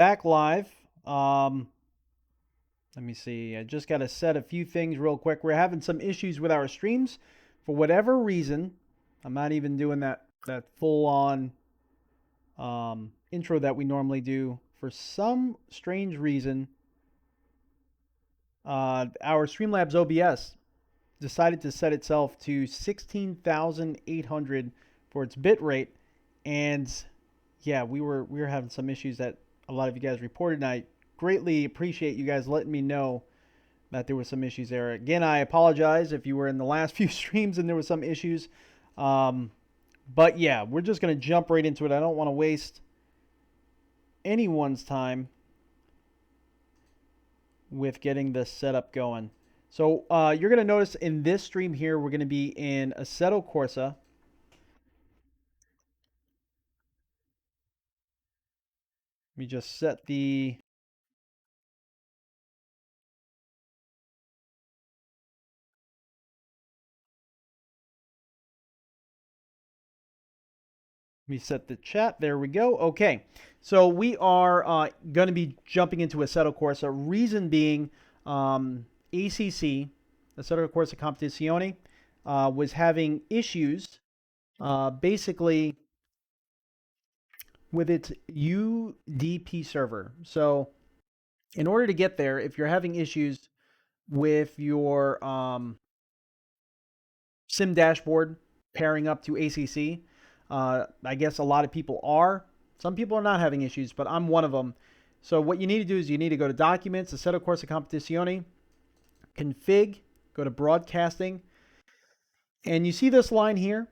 Back live. Let me see. I just got to set a few things real quick. We're having some issues with our streams for whatever reason. I'm not even doing that full on intro that we normally do. For some strange reason, our Streamlabs OBS decided to set itself to 16,800 for its bit rate, and yeah, we were having some issues that a lot of you guys reported, and I greatly appreciate you guys letting me know that there were some issues there. Again, I apologize if you were in the last few streams and there were some issues. But yeah, we're just going to jump right into it. I don't want to waste anyone's time with getting this setup going. So you're going to notice in this stream here, we're going to be in Assetto Corsa. Let me just set the... Let me set the chat. There we go. Okay. So we are going to be jumping into Assetto Corsa. Reason being, ACC, Assetto Corsa Competizione, was having issues basically with its UDP server. So in order to get there, if you're having issues with your sim dashboard pairing up to ACC, I guess a lot of people are. Some people are not having issues, but I'm one of them. So what you need to do is you need to go to Documents, Assetto Corsa Competizione, Config, go to Broadcasting, and you see this line here.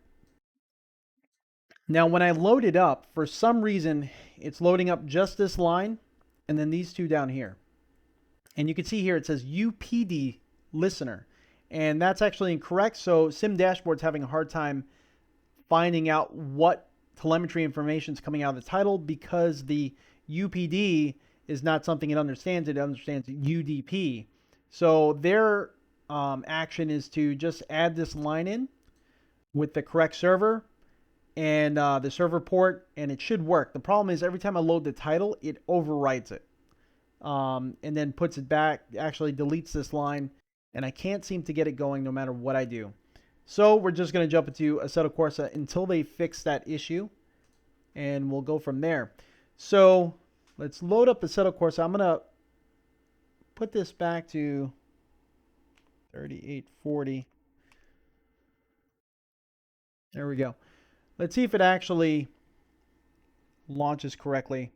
Now, when I load it up, for some reason, it's loading up just this line and then these two down here. And you can see here it says UPD listener, and that's actually incorrect. So Sim Dashboard's having a hard time finding out what telemetry information is coming out of the title because the UPD is not something it understands. It understands UDP. So their action is to just add this line in with the correct server and the server port, and it should work. The problem is every time I load the title, it overwrites it and then puts it back, actually deletes this line, and I can't seem to get it going no matter what I do. So we're just going to jump into Assetto Corsa until they fix that issue, and we'll go from there. So let's load up Assetto Corsa. I'm going to put this back to 3840. There we go. Let's see if it actually launches correctly.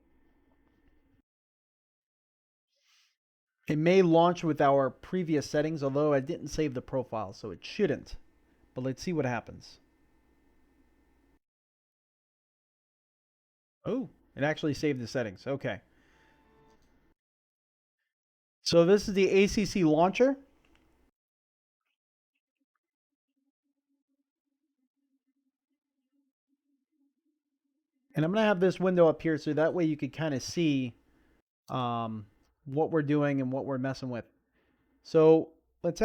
It may launch with our previous settings, although I didn't save the profile, so it shouldn't. But let's see what happens. Oh, it actually saved the settings. Okay. So this is the ACC launcher. And I'm going to have this window up here so that way you could kind of see what we're doing and what we're messing with. So let's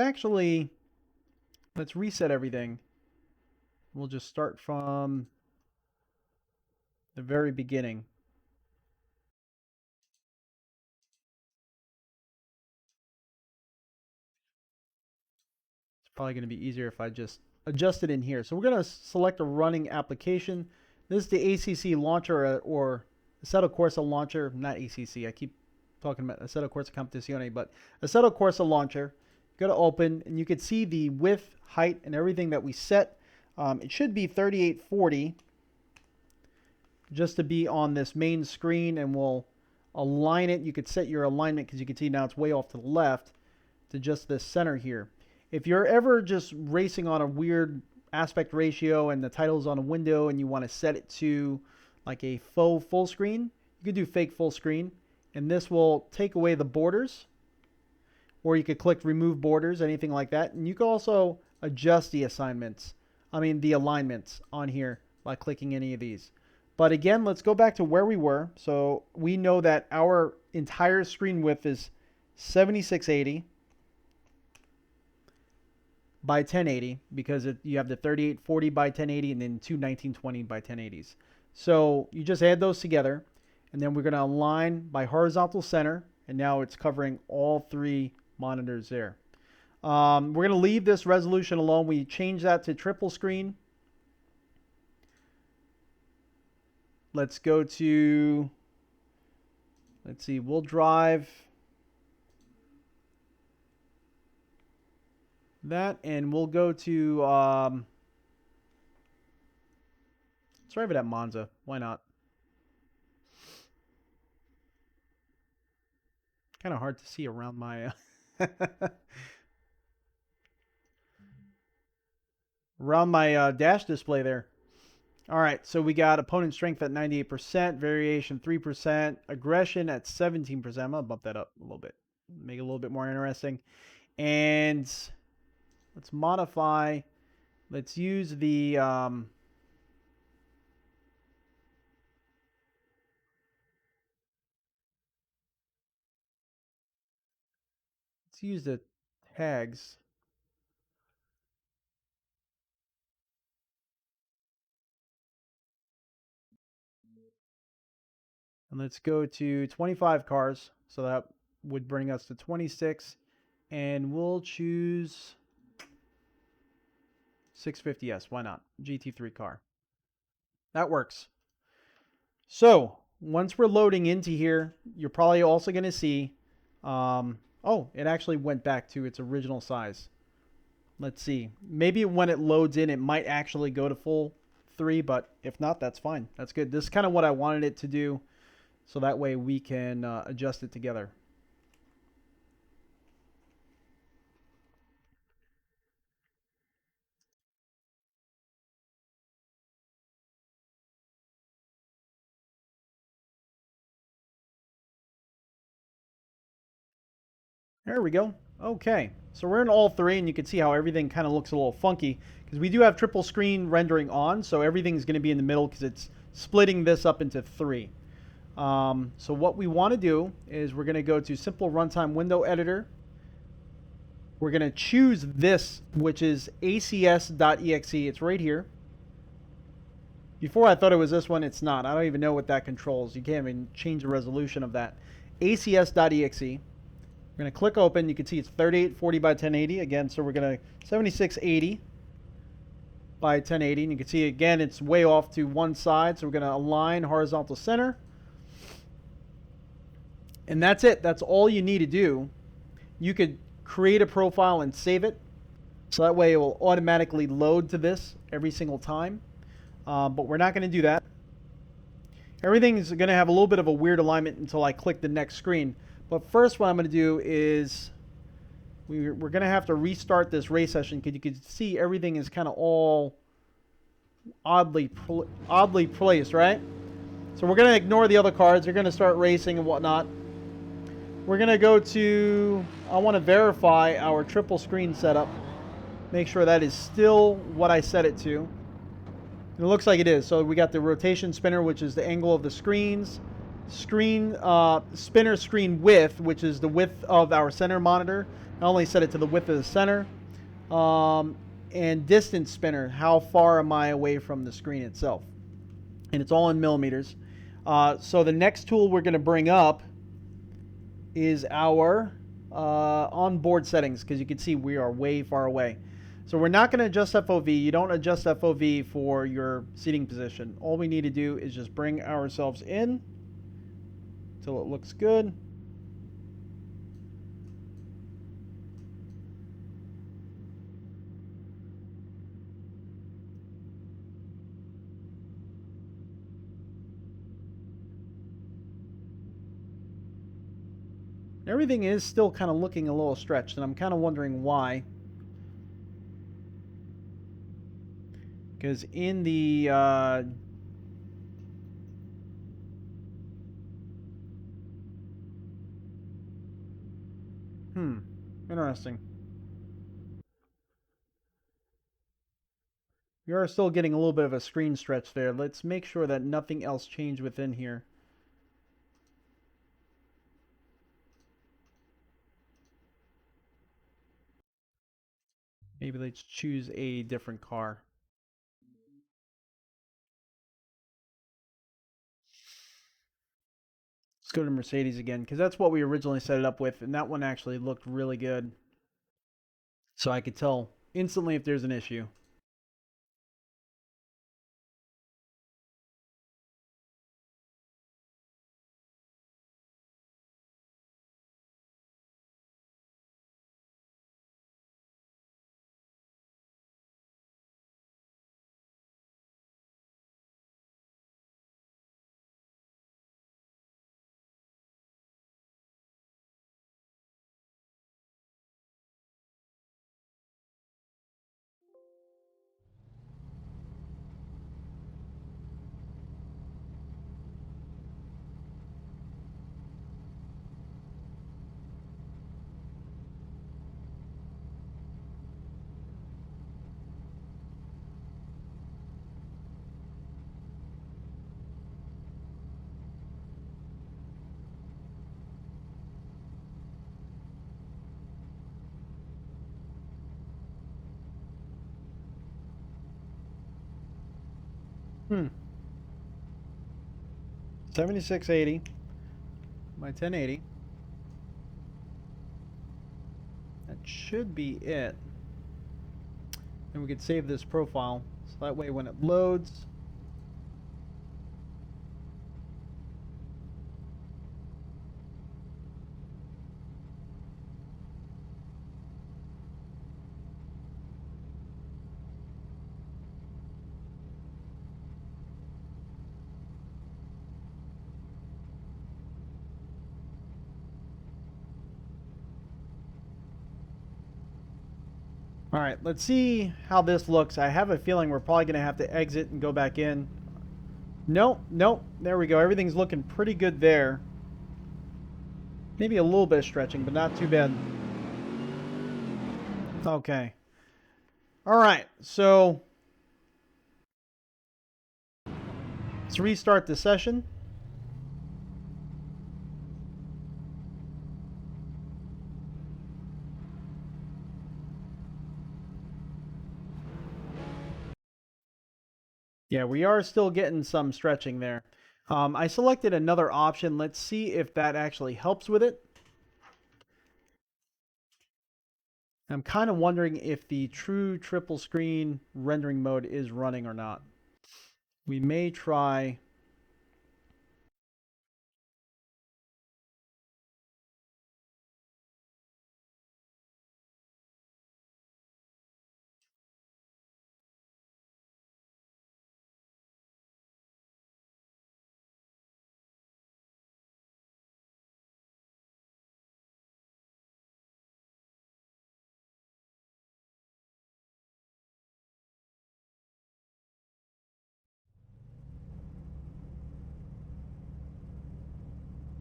reset everything. We'll just start from the very beginning. It's probably going to be easier if I just adjust it in here. So we're going to select a running application. This is the ACC launcher or Assetto Corsa launcher, not ACC. I keep talking about Assetto Corsa Competizione, but Assetto Corsa launcher. Go to open, and you can see the width, height, and everything that we set. It should be 3840 just to be on this main screen, and we'll align it. You could set your alignment because you can see now it's way off to the left to just the center here. If you're ever just racing on a weird aspect ratio and the title's on a window and you want to set it to like a faux full screen, you can do fake full screen, and this will take away the borders. Or you could click remove borders, anything like that. And you can also adjust the the alignments on here by clicking any of these. But again, let's go back to where we were. So we know that our entire screen width is 7680 by 1080 because you have the 3840 by 1080 and then two 1920 by 1080s. So you just add those together. And then we're going to align by horizontal center. And now it's covering all 3 monitors there. We're going to leave this resolution alone. We change that to triple screen. Let's go to, let's see, we'll drive that, and we'll go to, let's drive it at Monza. Why not? Kind of hard to see around my around my dash display there. All right, so we got opponent strength at 98%, variation 3%, aggression at 17%. I'm gonna bump that up a little bit, make it a little bit more interesting. And let's modify. Let's use the let's use the tags. And let's go to 25 cars. So that would bring us to 26. And we'll choose 650S. Why not? GT3 car. That works. So once we're loading into here, you're probably also going to see, oh, it actually went back to its original size. Let's see. Maybe when it loads in, it might actually go to full 3, but if not, that's fine. That's good. This is kind of what I wanted it to do, so that way we can adjust it together. There we go. Okay, so we're in all 3, and you can see how everything kind of looks a little funky because we do have triple screen rendering on, so everything's going to be in the middle because it's splitting this up into 3. So what we want to do is we're going to go to Simple Runtime Window Editor. We're going to choose this, which is acs.exe. It's right here. Before I thought it was this one. It's not. I don't even know what that controls. You can't even change the resolution of that. acs.exe. We're going to click open. You can see it's 3840 by 1080. Again, so we're going to 7680 by 1080. And you can see, again, it's way off to one side. So we're going to align horizontal center. And that's it. That's all you need to do. You could create a profile and save it. So that way it will automatically load to this every single time. But we're not going to do that. Everything is going to have a little bit of a weird alignment until I click the next screen. But first what I'm going to do is we're going to have to restart this race session because you can see everything is kind of all oddly placed, right? So we're going to ignore the other cards. They're going to start racing and whatnot. We're going to go to, I want to verify our triple screen setup. Make sure that is still what I set it to. And it looks like it is. So we got the rotation spinner, which is the angle of the screens. Spinner screen width, which is the width of our center monitor. I only set it to the width of the center. And distance spinner, how far am I away from the screen itself? And it's all in millimeters. So the next tool we're going to bring up is our onboard settings, because you can see we are way far away. So we're not going to adjust FOV. You don't adjust FOV for your seating position. All we need to do is just bring ourselves in until it looks good. Everything is still kind of looking a little stretched, and I'm kind of wondering why. Because in the interesting. We are still getting a little bit of a screen stretch there. Let's make sure that nothing else changed within here. Maybe let's choose a different car. go to Mercedes again, because that's what we originally set it up with, and that one actually looked really good. So I could tell instantly if there's an issue. Hmm. 7680. My 1080. That should be it. And we could save this profile. So that way when it loads, all right, let's see how this looks. I have a feeling we're probably going to have to exit and go back in. Nope, nope. There we go. Everything's looking pretty good there. Maybe a little bit of stretching, but not too bad. Okay. All right, so let's restart the session. Yeah, we are still getting some stretching there. I selected another option. Let's see if that actually helps with it. I'm kind of wondering if the true triple screen rendering mode is running or not. We may try.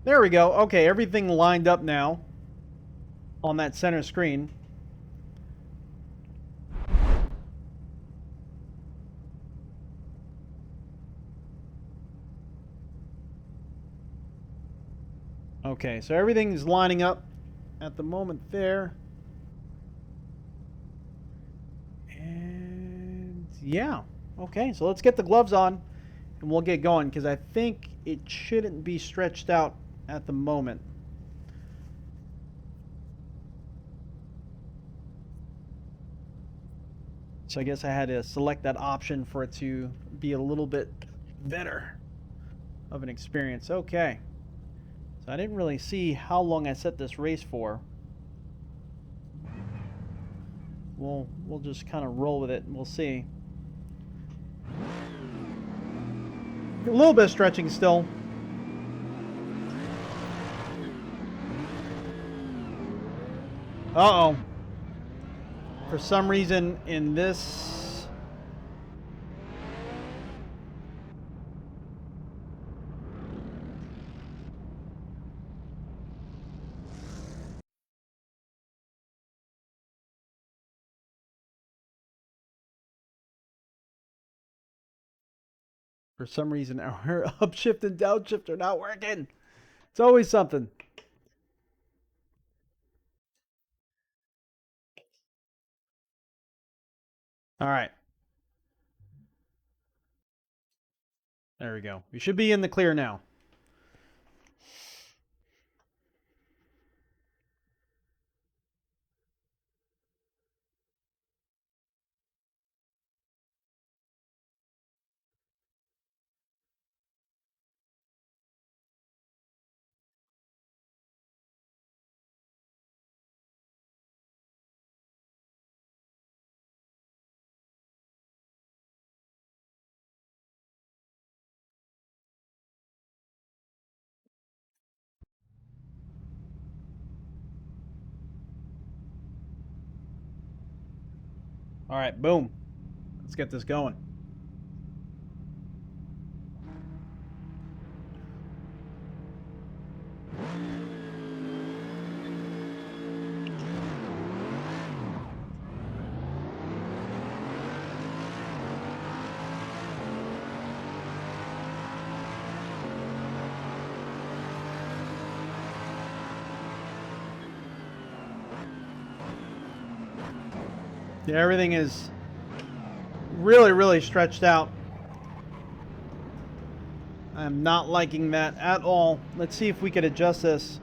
There we go. Okay, everything lined up now on that center screen. Okay, so everything's lining up at the moment there. And yeah, okay, so let's get the gloves on and we'll get going because I think it shouldn't be stretched out at the moment. So I guess I had to select that option for it to be a little bit better of an experience. Okay. So I didn't really see how long I set this race for. We'll just kind of roll with it and we'll see. A little bit of stretching still. Uh-oh. For some reason in this... For some reason our upshift and downshift are not working. It's always something. All right. There we go. We should be in the clear now. All right, boom. Let's get this going. Yeah, everything is really, really stretched out. I'm not liking that at all. Let's see if we could adjust this.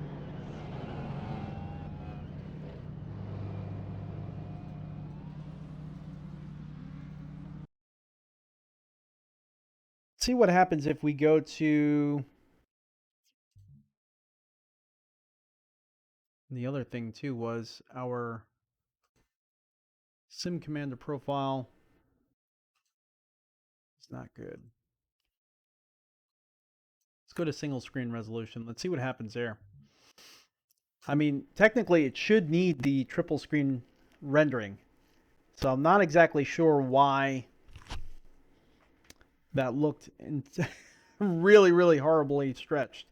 See what happens if we go to... The other thing too was our sim commander profile. It's not good. Let's go to single screen resolution. Let's see what happens there. I mean, technically it should need the triple screen rendering. So I'm not exactly sure why that looked really, really horribly stretched.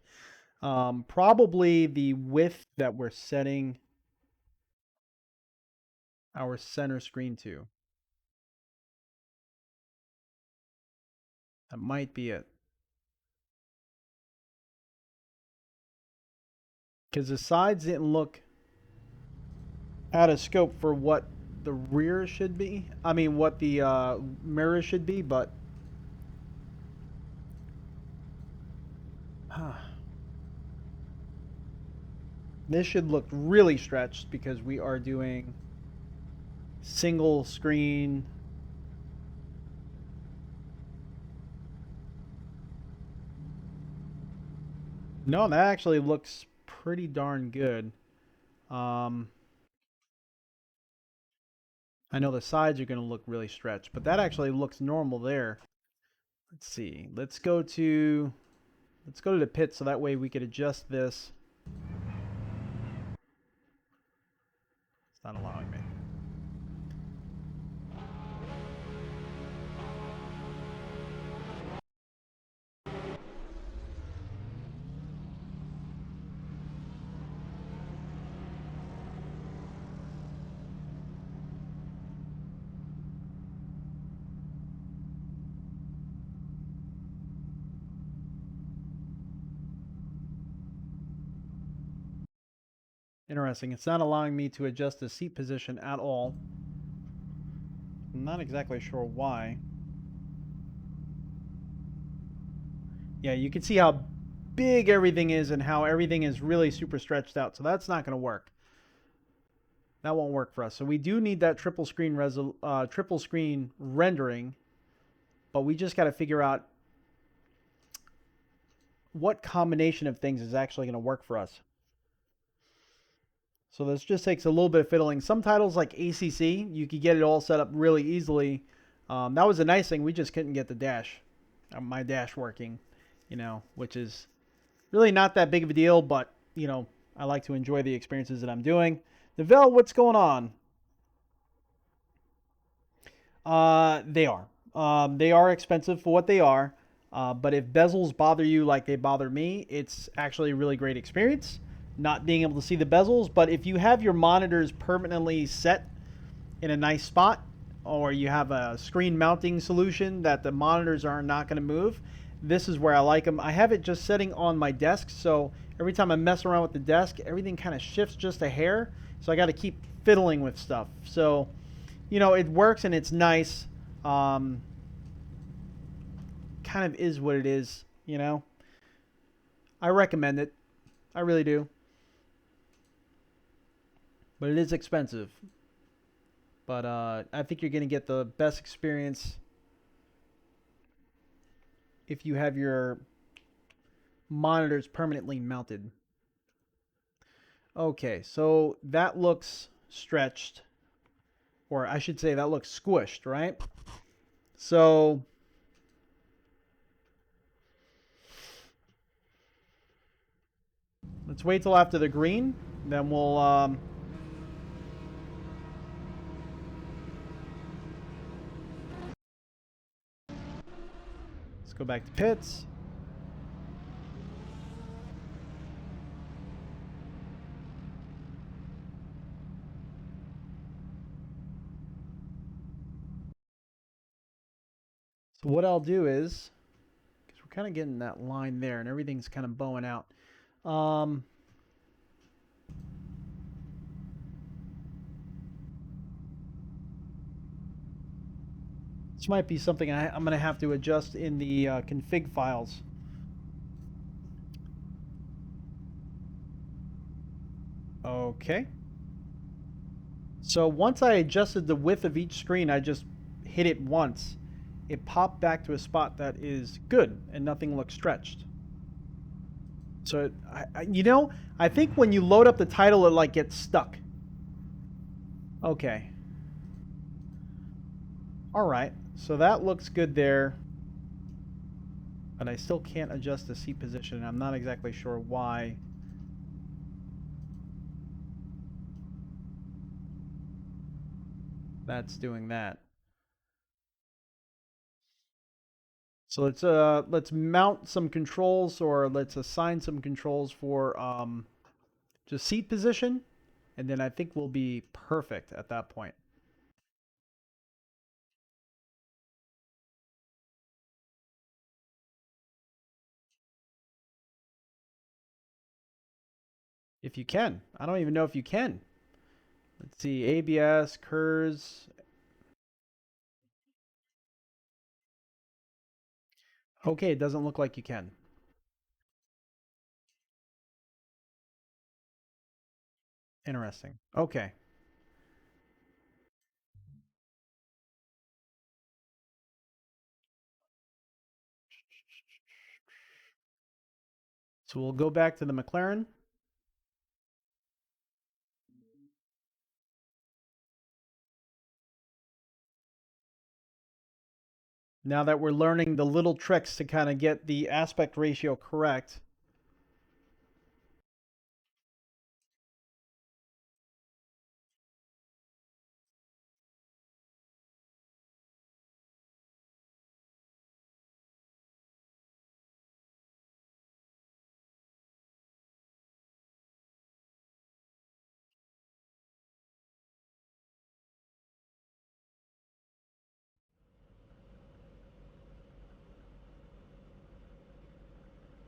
Probably the width that we're setting our center screen to. That might be it. Because the sides didn't look out of scope for what the rear should be. I mean, what the mirror should be, but... This should look really stretched because we are doing single screen. No, that actually looks pretty darn good. I know the sides are going to look really stretched, but that actually looks normal there. Let's see. Let's go to the pit so that way we could adjust this. It's not allowing me. Interesting. It's not allowing me to adjust the seat position at all. I'm not exactly sure why. Yeah, you can see how big everything is and how everything is really super stretched out. So that's not going to work. That won't work for us. So we do need that triple screen rendering, but we just got to figure out what combination of things is actually going to work for us. So this just takes a little bit of fiddling. Some titles like ACC, you could get it all set up really easily. That was a nice thing. We just couldn't get the dash, my dash working, which is really not that big of a deal, but, I like to enjoy the experiences that I'm doing. Devel, what's going on? They are. They are expensive for what they are. But if bezels bother you like they bother me, it's actually a really great experience. Not being able to see the bezels, but if you have your monitors permanently set in a nice spot, or you have a screen mounting solution that the monitors are not going to move, this is where I like them. I have it just setting on my desk, so every time I mess around with the desk, everything kind of shifts just a hair, so I got to keep fiddling with stuff. So, it works and it's nice. Kind of is what it is, I recommend it. I really do. But it is expensive. But I think you're going to get the best experience if you have your monitors permanently mounted. Okay, so that looks stretched. Or I should say that looks squished, right? So let's wait till after the green. Then we'll Go back to pits. So what I'll do is, because we're kind of getting that line there and everything's kind of bowing out. This might be something I'm going to have to adjust in the config files. Okay. So once I adjusted the width of each screen, I just hit it once. It popped back to a spot that is good and nothing looks stretched. So, I think when you load up the title, it like gets stuck. Okay. All right. So that looks good there. But I still can't adjust the seat position, and I'm not exactly sure why. That's doing that. So let's mount some controls, or let's assign some controls for just seat position, and then I think we'll be perfect at that point. If you can. I don't even know if you can. Let's see, ABS, KERS. Okay, it doesn't look like you can. Interesting. Okay. So we'll go back to the McLaren. Now that we're learning the little tricks to kind of get the aspect ratio correct.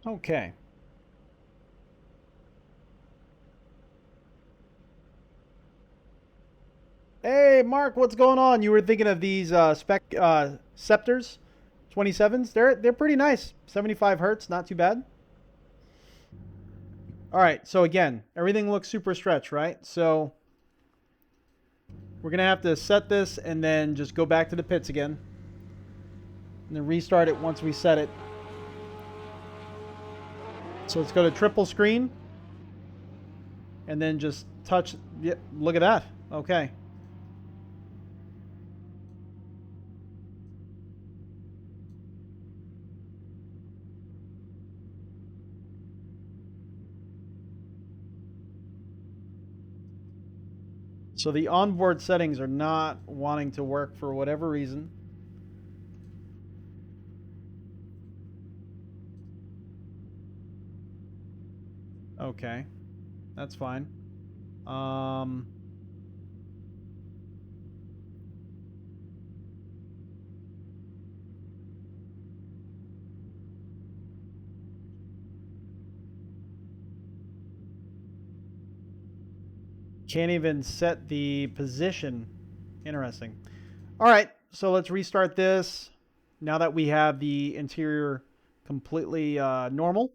Okay. Hey, Mark, what's going on? You were thinking of these spec Scepters 27s? They're pretty nice. 75 hertz, not too bad. All right, so again, everything looks super stretched, right? So we're going to have to set this and then just go back to the pits again. And then restart it once we set it. So let's go to triple screen. And then just touch. Yeah, look at that. Okay. So the onboard settings are not wanting to work for whatever reason. Okay, that's fine. Can't even set the position. Interesting. All right, so let's restart this. Now that we have the interior completely normal.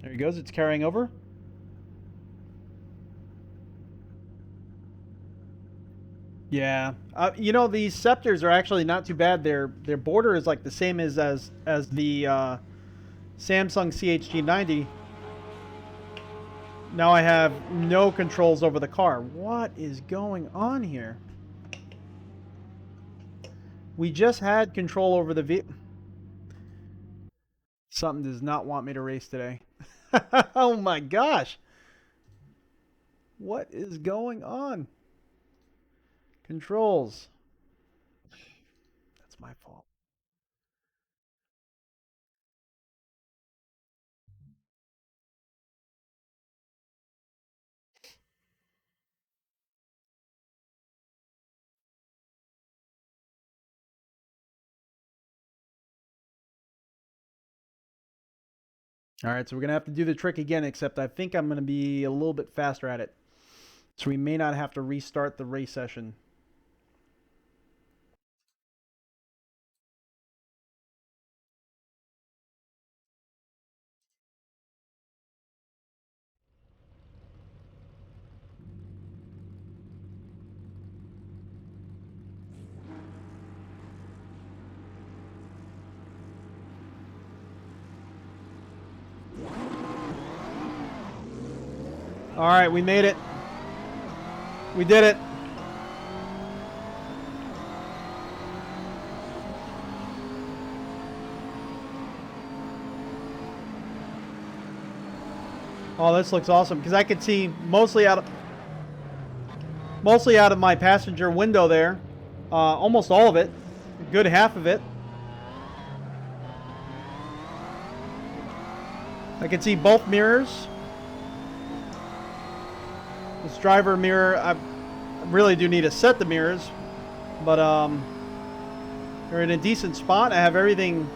There he goes. It's carrying over. Yeah, these Scepters are actually not too bad. Their border is like the same as the Samsung CHG90. Now I have no controls over the car. What is going on here? We just had control over the vehicle. Something does not want me to race today. Oh my gosh. What is going on? Controls. That's my fault. All right, so we're going to have to do the trick again, except I think I'm going to be a little bit faster at it. So we may not have to restart the race session. All right, we made it. We did it. Oh, this looks awesome because I could see mostly out of my passenger window there, almost all of it, a good half of it. I can see both mirrors. This driver mirror, I really do need to set the mirrors, but they're in a decent spot. I have everything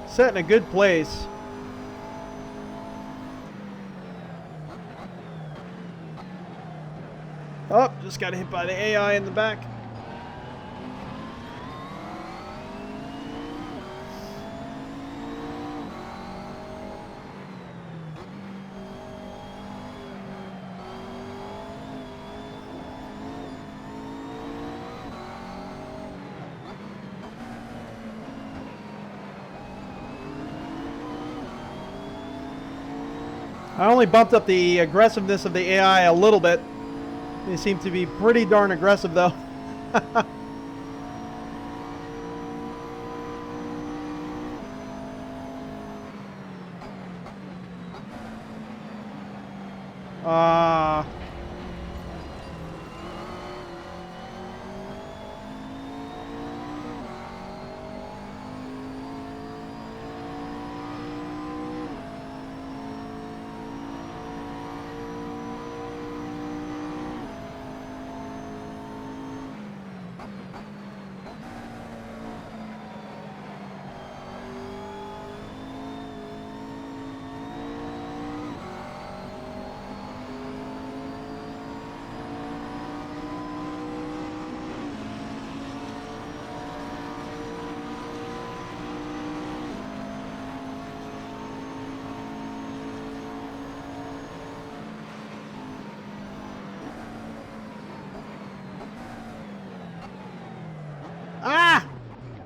set in a good place. Oh, just got hit by the AI in the back. I only bumped up the aggressiveness of the AI a little bit. They seem to be pretty darn aggressive, though. uh, ah!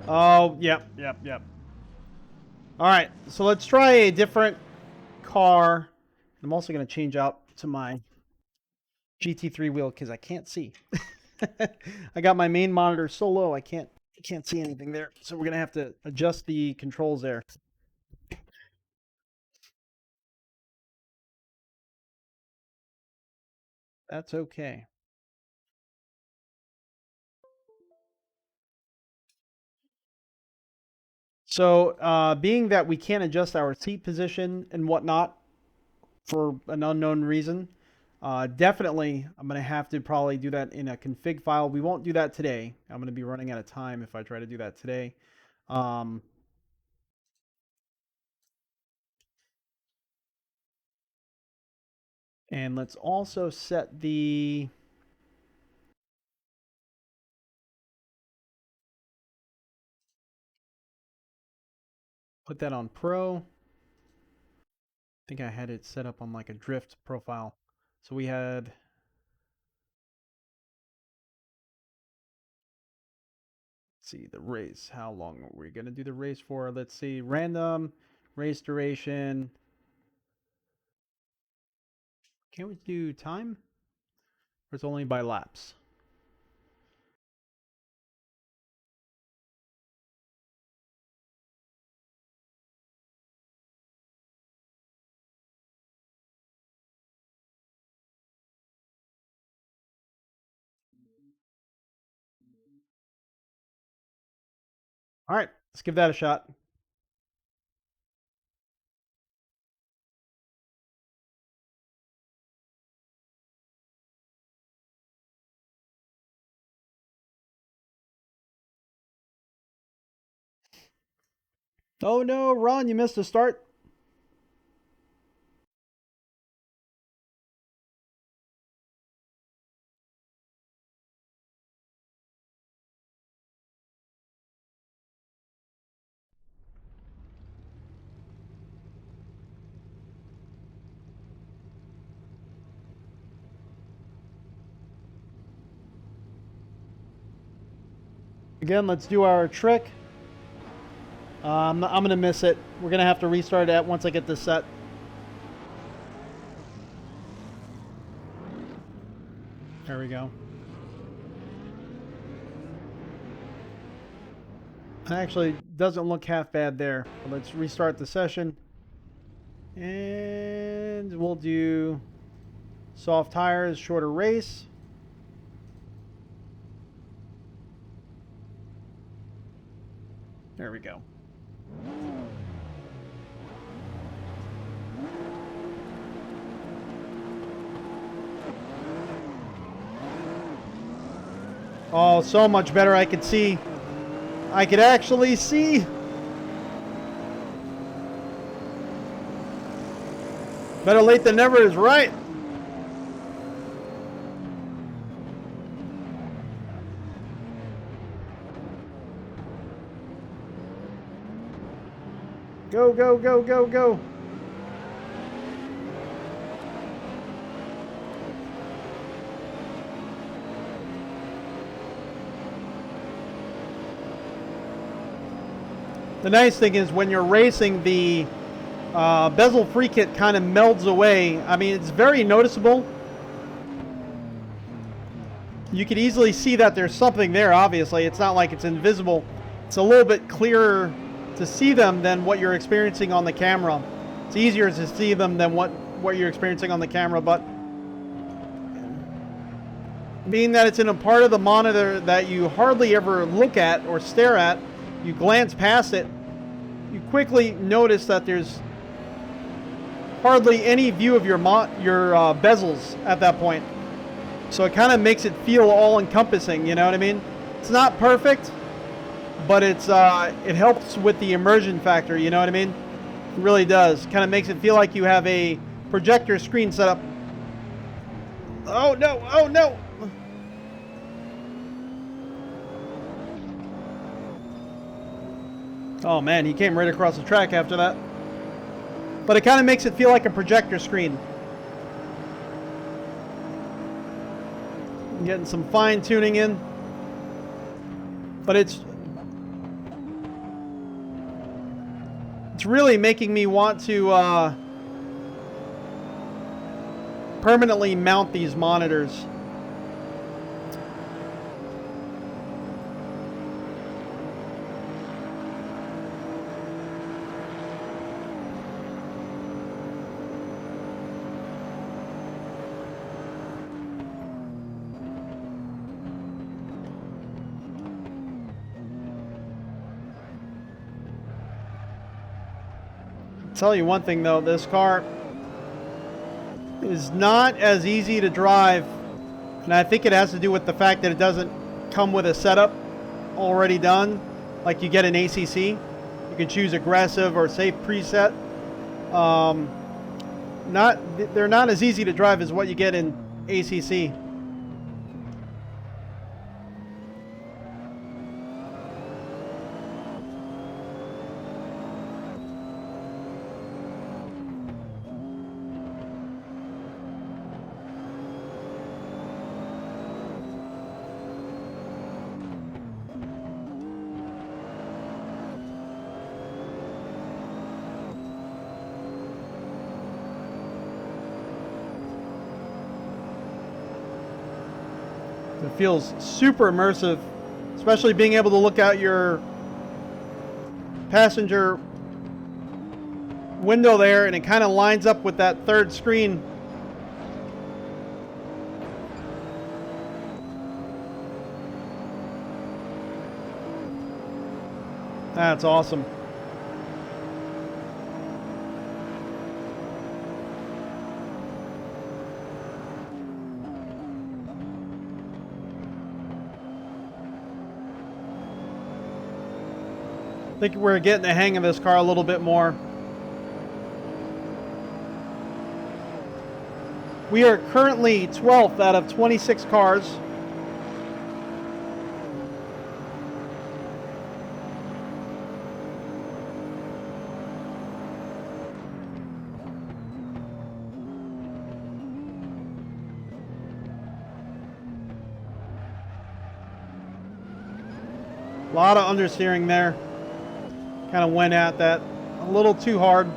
Oh, yep. All right, so let's try a different car. I'm also going to change out to my GT3 wheel because I can't see. I got my main monitor so low I can't see anything there. So we're going to have to adjust the controls there. That's okay. So being that we can't adjust our seat position and whatnot for an unknown reason, definitely I'm going to have to probably do that in a config file. We won't do that today. I'm going to be running out of time if I try to do that today. And let's also set the put that on Pro. I think I had it set up on like a drift profile. So we had, let's see, the race. How long are we going to do the race for? Let's see, random, race duration. Can we do time? Or it's only by laps? All right, let's give that a shot. Oh no, Ron, you missed the start. Again, let's do our trick. I'm going to miss it. We're going to have to restart it once I get this set. There we go. Actually, doesn't look half bad there. But let's restart the session. And we'll do soft tires, shorter race. There we go. Oh, so much better. I could see. I could actually see. Better late than never is right. Go, go, go, go, go. The nice thing is when you're racing, the bezel free kit kind of melds away. I mean, it's very noticeable. You can easily see that there's something there, obviously. It's not like it's invisible. It's a little bit clearer to see them than what you're experiencing on the camera. It's easier to see them than what you're experiencing on the camera, but being that it's in a part of the monitor that you hardly ever look at or stare at, you glance past it, you quickly notice that there's hardly any view of your bezels at that point. So it kind of makes it feel all-encompassing, you know what I mean? It's not perfect, but it's it helps with the immersion factor, you know what I mean? It really does. Kind of makes it feel like you have a projector screen set up. Oh no, oh no! Oh man, he came right across the track after that. But it kind of makes it feel like a projector screen. I'm getting some fine tuning in. But it's really making me want to permanently mount these monitors. Tell you one thing though, this car is not as easy to drive, and I think it has to do with the fact that it doesn't come with a setup already done like you get in ACC. You can choose aggressive or safe preset. They're not as easy to drive as what you get in ACC. It feels super immersive, especially being able to look out your passenger window there, and it kind of lines up with that third screen. That's awesome. think we're getting the hang of this car a little bit more. We are currently 12th out of 26 cars. A lot of understeering there. Kind of went at that a little too hard.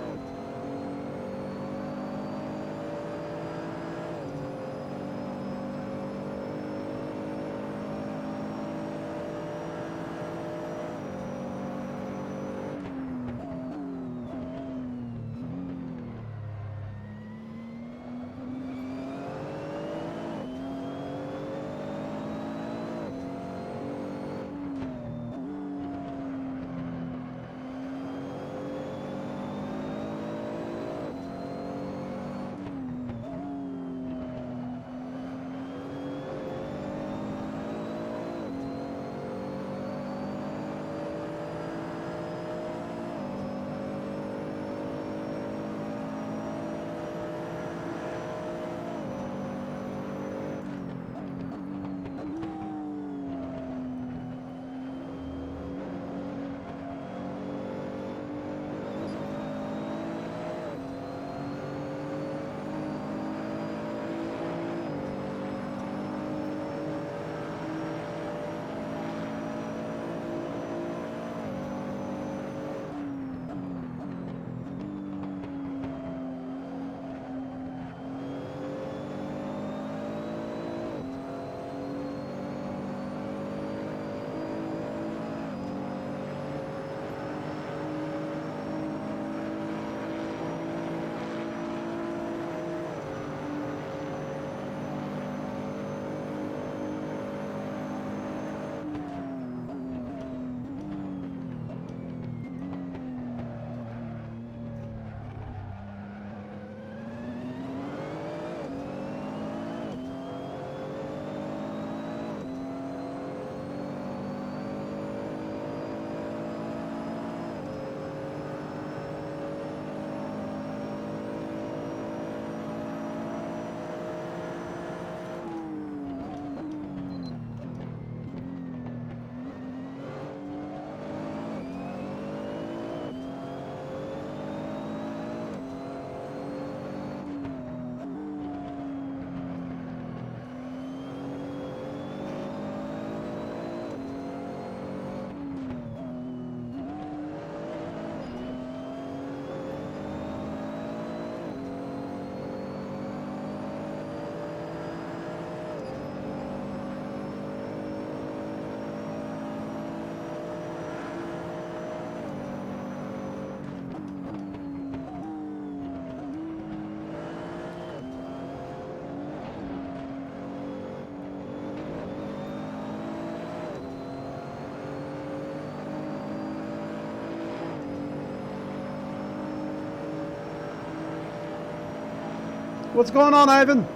What's going on, Ivan?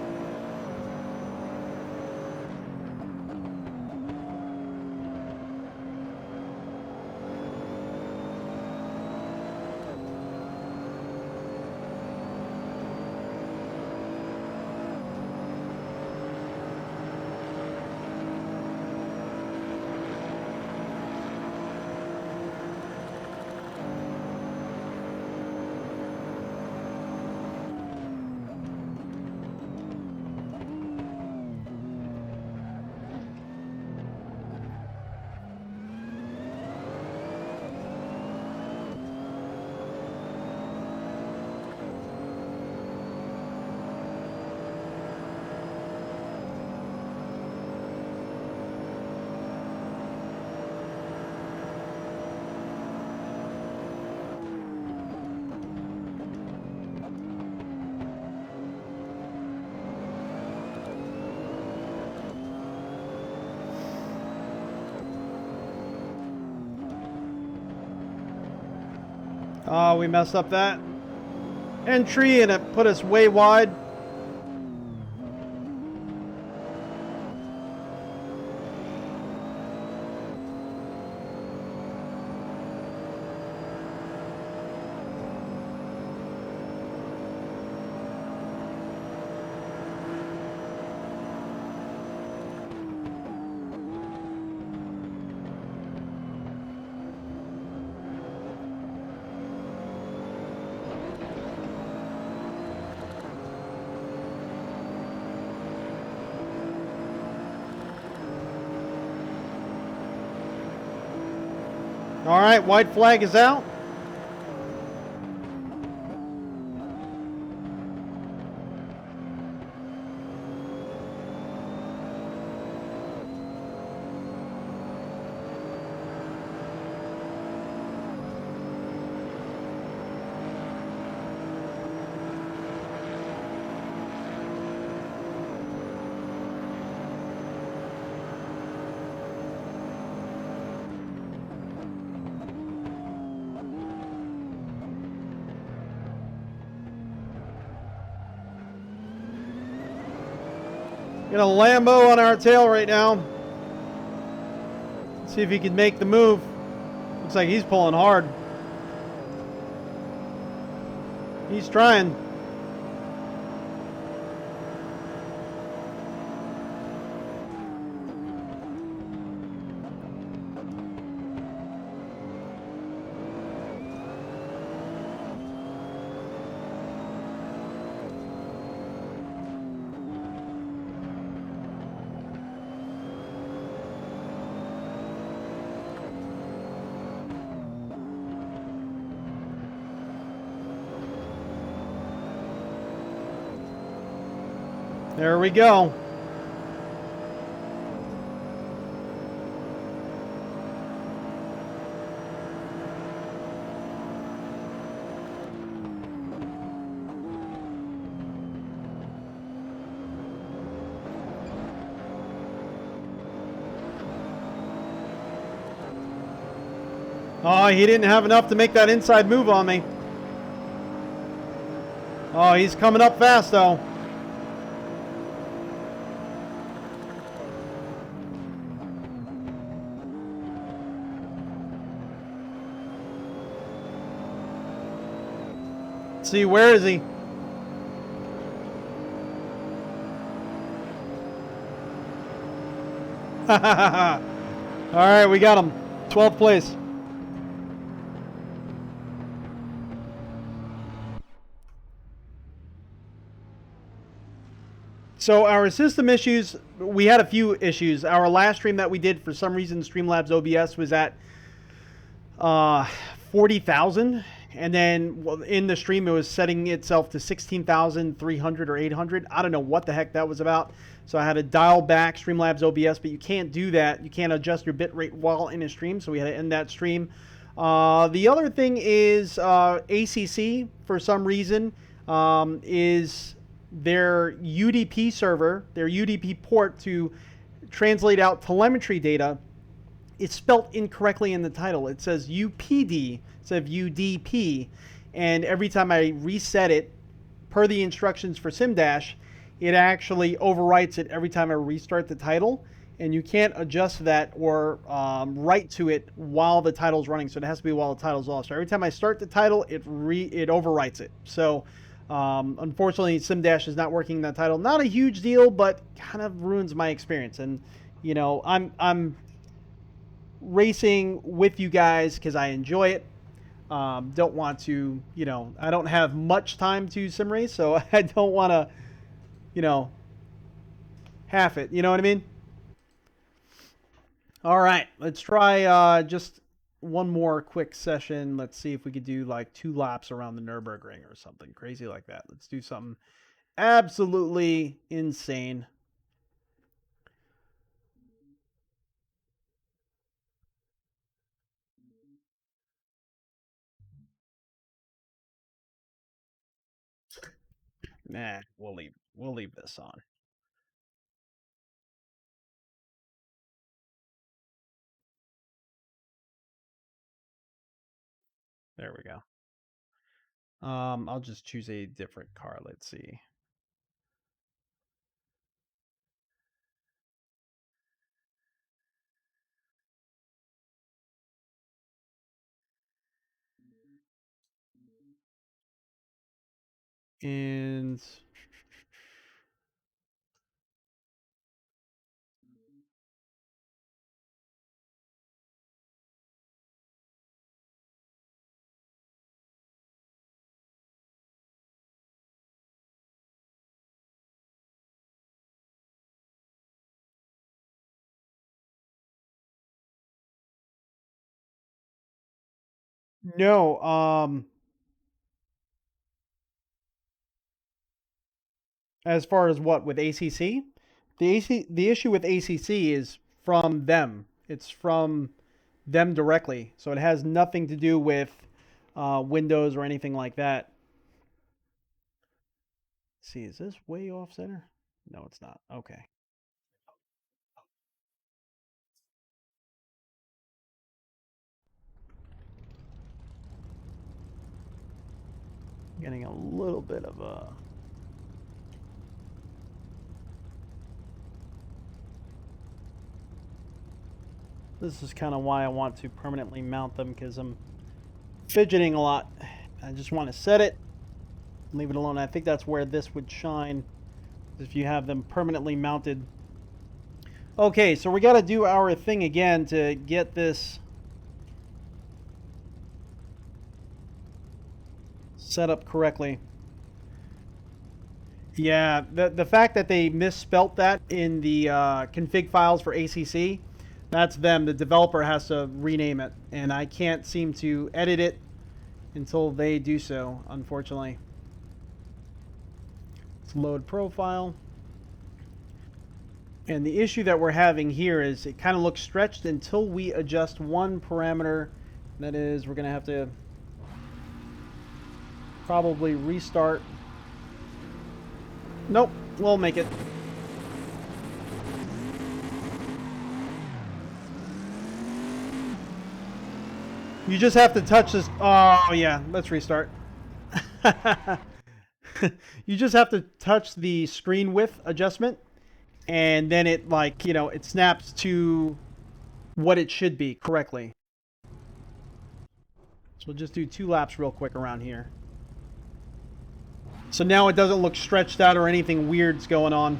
Oh, we messed up that entry and it put us way wide. All right, white flag is out. Got a Lambo on our tail right now. See if he can make the move. Looks like he's pulling hard. He's trying. There we go. Oh, he didn't have enough to make that inside move on me. Oh, he's coming up fast though. See, where is he? All right, we got him. 12th place. So our system issues, we had a few issues. Our last stream that we did, for some reason, Streamlabs OBS was at 40,000. And then in the stream, it was setting itself to 16,300 or 800. I don't know what the heck that was about. So I had to dial back Streamlabs OBS, but you can't do that. You can't adjust your bitrate while in a stream, so we had to end that stream. The other thing is ACC, for some reason, is their UDP server, their UDP port to translate out telemetry data. It's spelt incorrectly in the title. It says UPD instead of UDP. And every time I reset it, per the instructions for SimDash, it actually overwrites it every time I restart the title. And you can't adjust that or write to it while the title's running. So it has to be while the title's off. So every time I start the title, it overwrites it. So unfortunately, SimDash is not working in that title. Not a huge deal, but kind of ruins my experience. And you know, I'm racing with you guys because I enjoy it. Don't want to, you know, I don't have much time to sim race, so I don't want to, you know, half it. You know what I mean? All right, let's try just one more quick session. Let's see if we could do like 2 laps around the Nürburgring or something crazy like that. Let's do something absolutely insane. Nah, we'll leave this on. There we go. I'll just choose a different car. Let's see. And No, as far as what with ACC, the issue with ACC is from them. It's from them directly, so it has nothing to do with Windows or anything like that. Let's see, is this way off center? No, it's not. Okay. Getting a little bit of a... This is kind of why I want to permanently mount them, because I'm fidgeting a lot. I just want to set it, leave it alone. I think that's where this would shine, if you have them permanently mounted. Okay, so we got to do our thing again to get this set up correctly. Yeah, the fact that they misspelt that in the config files for ACC, that's them. The developer has to rename it, and I can't seem to edit it until they do so, unfortunately. Let's load profile. And the issue that we're having here is it kind of looks stretched until we adjust one parameter. That is, we're going to have to probably restart. Nope, we'll make it. You just have to touch this. Oh, yeah, let's restart. You just have to touch the screen width adjustment, and then it, like, you know, it snaps to what it should be correctly. So we'll just do 2 laps real quick around here. So now it doesn't look stretched out or anything weird's going on.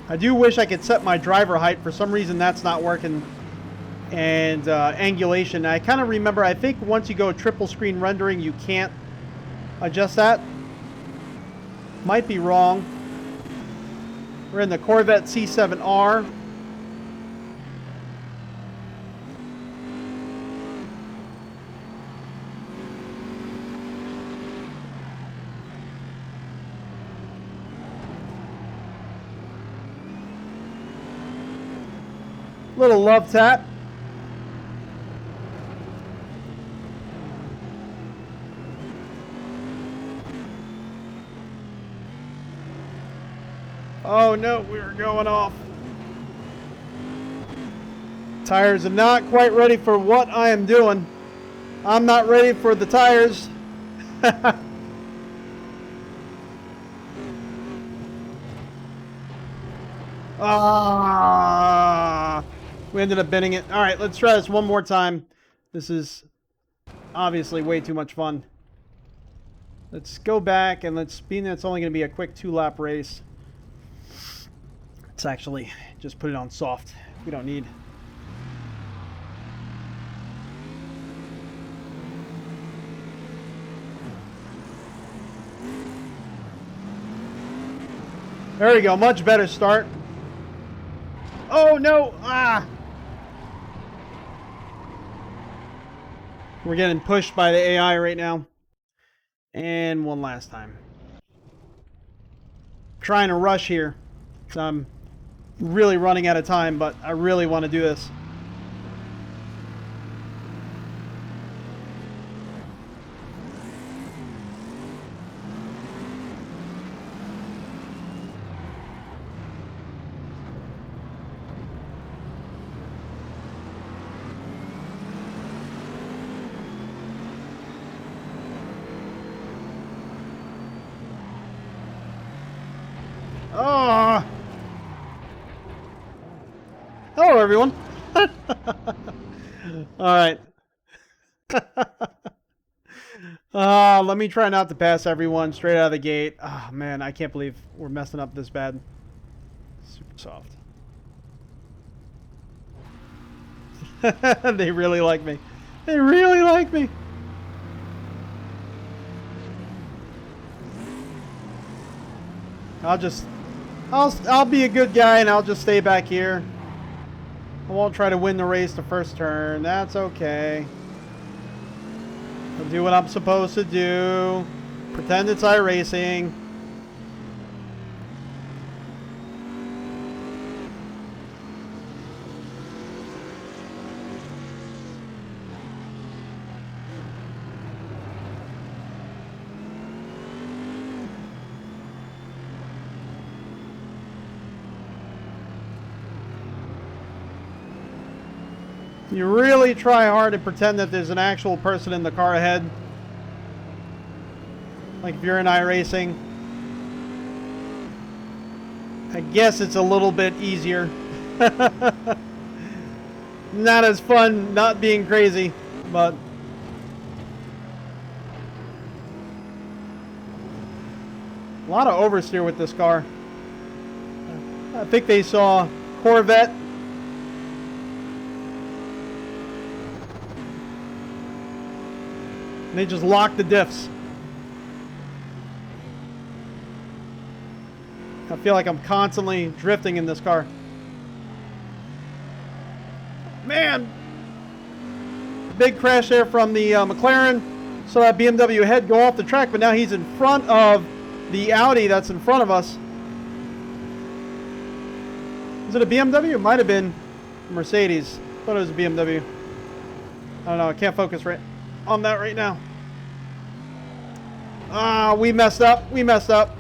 I do wish I could set my driver height. For some reason that's not working. And angulation. I kind of remember, I think once you go triple screen rendering, you can't adjust that. Might be wrong. We're in the Corvette C7R. Little love tap. Oh no, we were going off. Tires are not quite ready for what I am doing. I'm not ready for the tires. We ended up bending it. All right, let's try this one more time. This is obviously way too much fun. Let's go back and let's, being that it's only going to be a quick 2-lap race, let's actually just put it on soft. We don't need. There we go, much better start. Oh no! We're getting pushed by the AI right now. And one last time. Trying to rush here. So I'm really running out of time, but I really want to do this. Oh! Hello, everyone. All right. Let me try not to pass everyone straight out of the gate. Oh, man, I can't believe we're messing up this bad. Super soft. They really like me. They really like me. I'll be a good guy and I'll just stay back here. I won't try to win the race the first turn. That's okay. I'll do what I'm supposed to do. Pretend it's iRacing. You really try hard to pretend that there's an actual person in the car ahead. Like if you're in iRacing. I guess it's a little bit easier. Not as fun not being crazy, but a lot of oversteer with this car. I think they saw Corvette. And they just locked the diffs. I feel like I'm constantly drifting in this car. Man! Big crash there from the McLaren. So that BMW head go off the track, but now he's in front of the Audi that's in front of us. Is it a BMW? It might have been a Mercedes. I thought it was a BMW. I don't know. I can't focus right on that right now. Ah, we messed up. We messed up.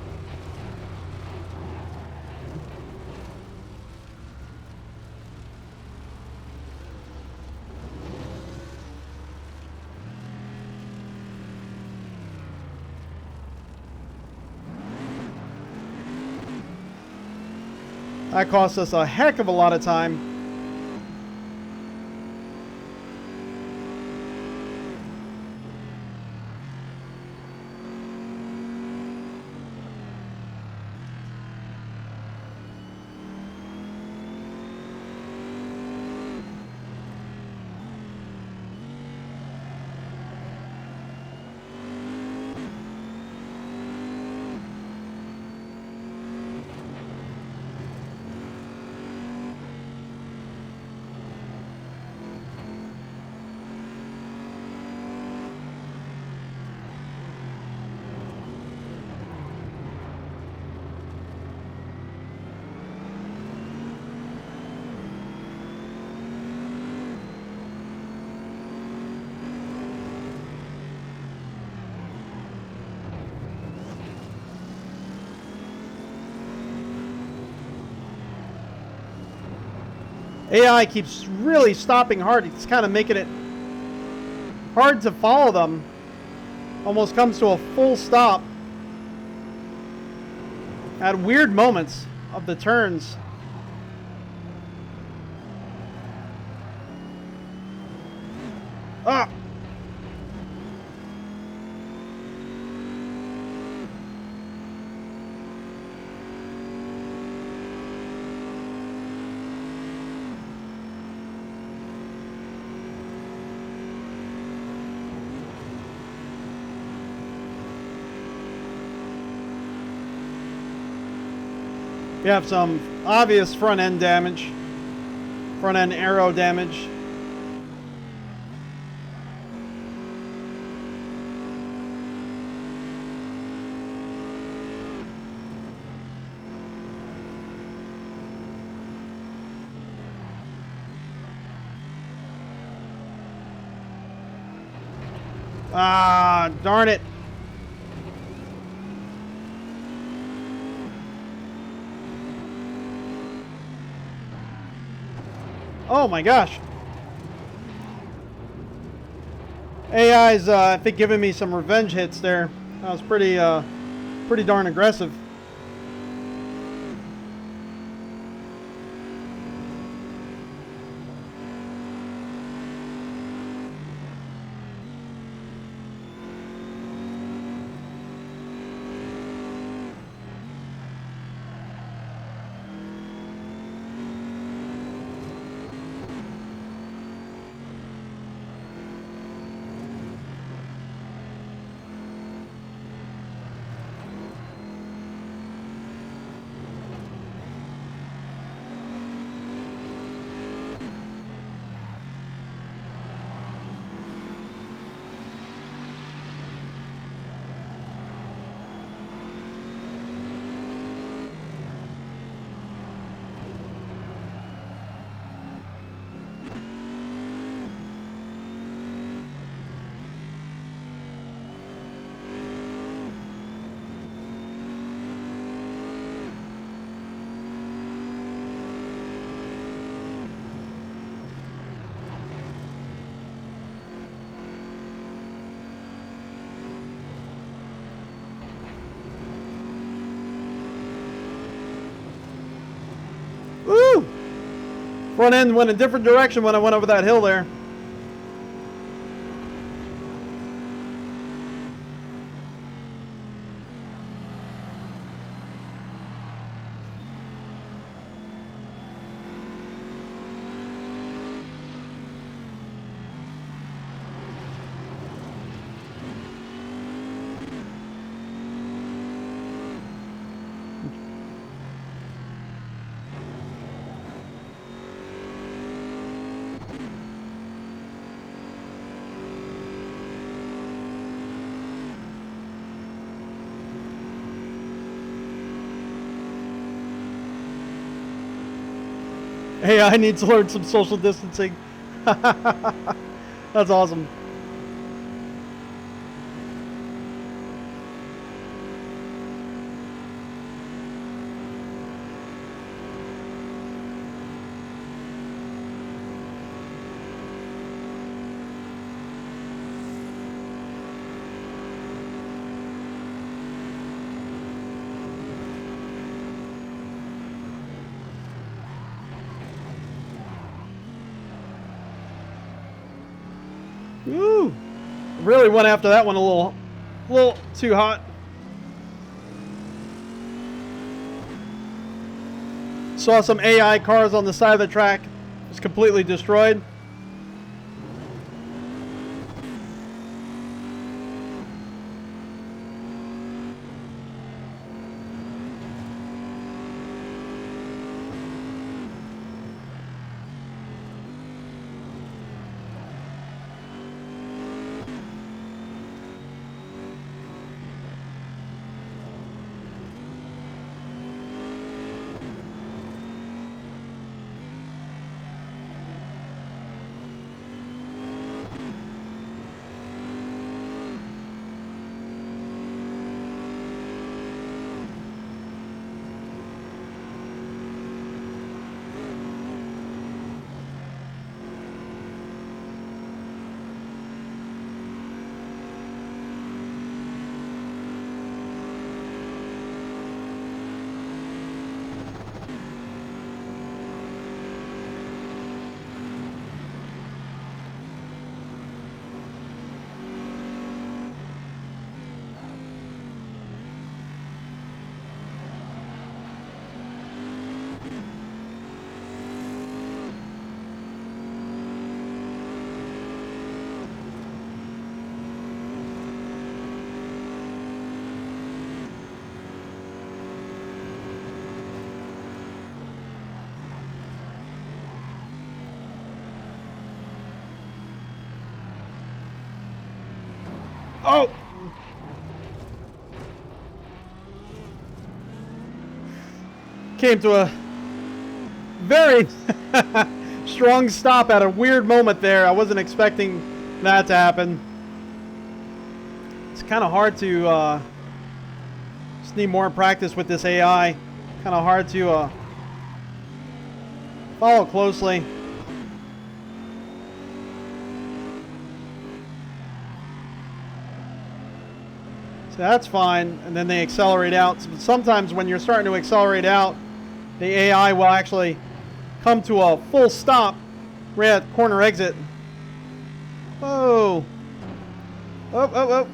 That cost us a heck of a lot of time. AI keeps really stopping hard. It's kind of making it hard to follow them. Almost comes to a full stop at weird moments of the turns. Ah! We have some obvious front end damage, front end aero damage. Ah, darn it. Oh my gosh. AI's, I think, giving me some revenge hits there. That was pretty darn aggressive. Front end went a different direction when I went over that hill there. Hey, I need to learn some social distancing. That's awesome. Woo! Really went after that one a little too hot. Saw some AI cars on the side of the track. It's completely destroyed. Oh! Came to a very strong stop at a weird moment there. I wasn't expecting that to happen. It's kind of hard to just need more practice with this AI. Kind of hard to follow closely. That's fine, and then they accelerate out. Sometimes when you're starting to accelerate out, the AI will actually come to a full stop right at corner exit. Whoa. Oh.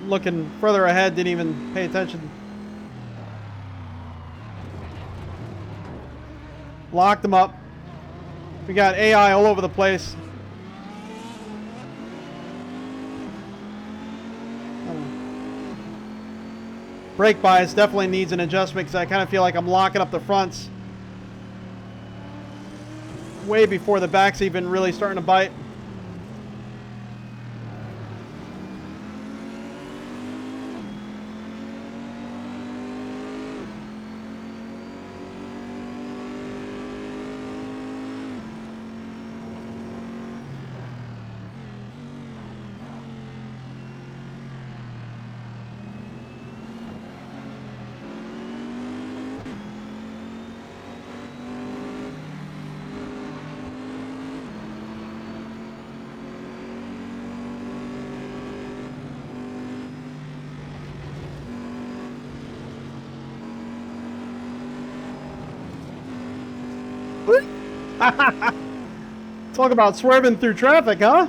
Looking further ahead, didn't even pay attention. Locked them up. We got AI all over the place. Brake bias definitely needs an adjustment because I kind of feel like I'm locking up the fronts way before the back's even really starting to bite. Talk about swerving through traffic, huh?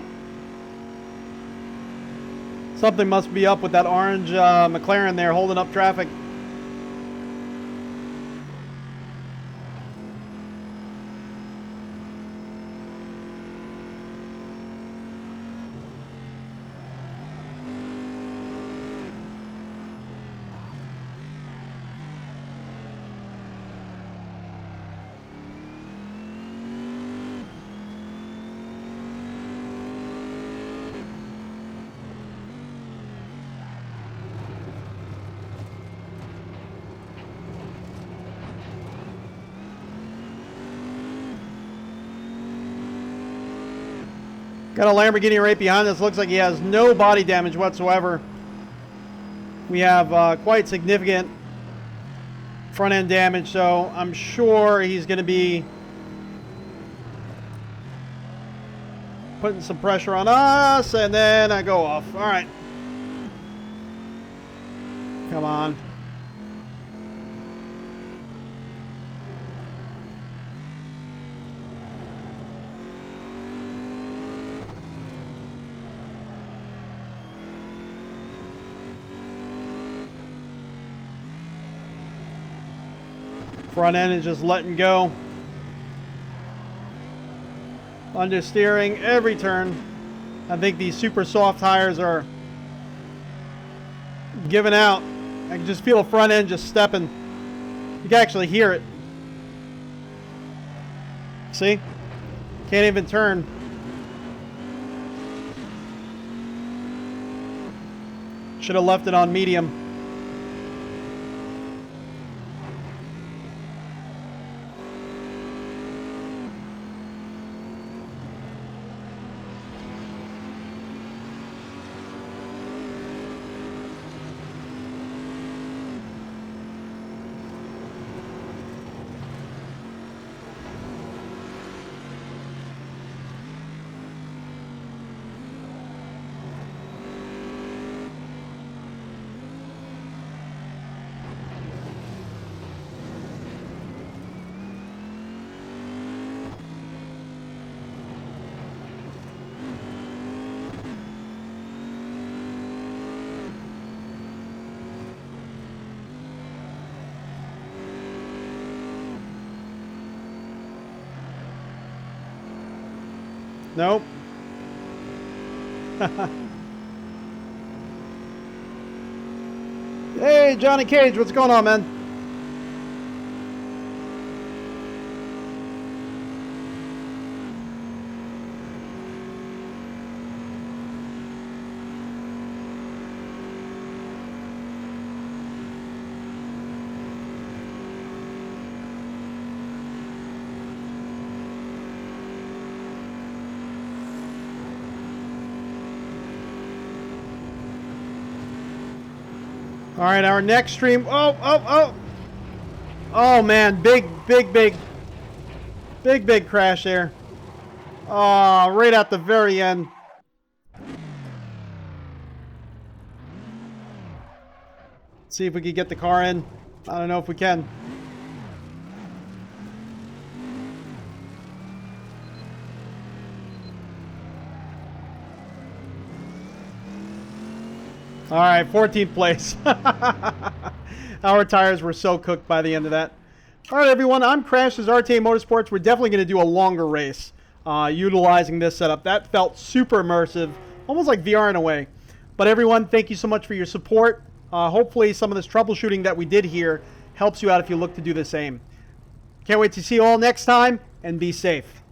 Something must be up with that orange McLaren there holding up traffic. Got a Lamborghini right behind us. Looks like he has no body damage whatsoever. We have quite significant front end damage, so I'm sure he's going to be putting some pressure on us, and then I go off. All right. Come on. Front end is just letting go. Understeering every turn. I think these super soft tires are giving out. I can just feel the front end just stepping. You can actually hear it. See? Can't even turn. Should have left it on medium. Nope. Hey, Johnny Cage, what's going on, man? All right, our next stream. Oh man, big crash there. Oh, right at the very end. See if we can get the car in. I don't know if we can. All right, 14th place. Our tires were so cooked by the end of that. All right, everyone, I'm Crash. This is RTA Motorsports. We're definitely going to do a longer race utilizing this setup. That felt super immersive, almost like VR in a way. But everyone, thank you so much for your support. Hopefully some of this troubleshooting that we did here helps you out if you look to do the same. Can't wait to see you all next time, and be safe.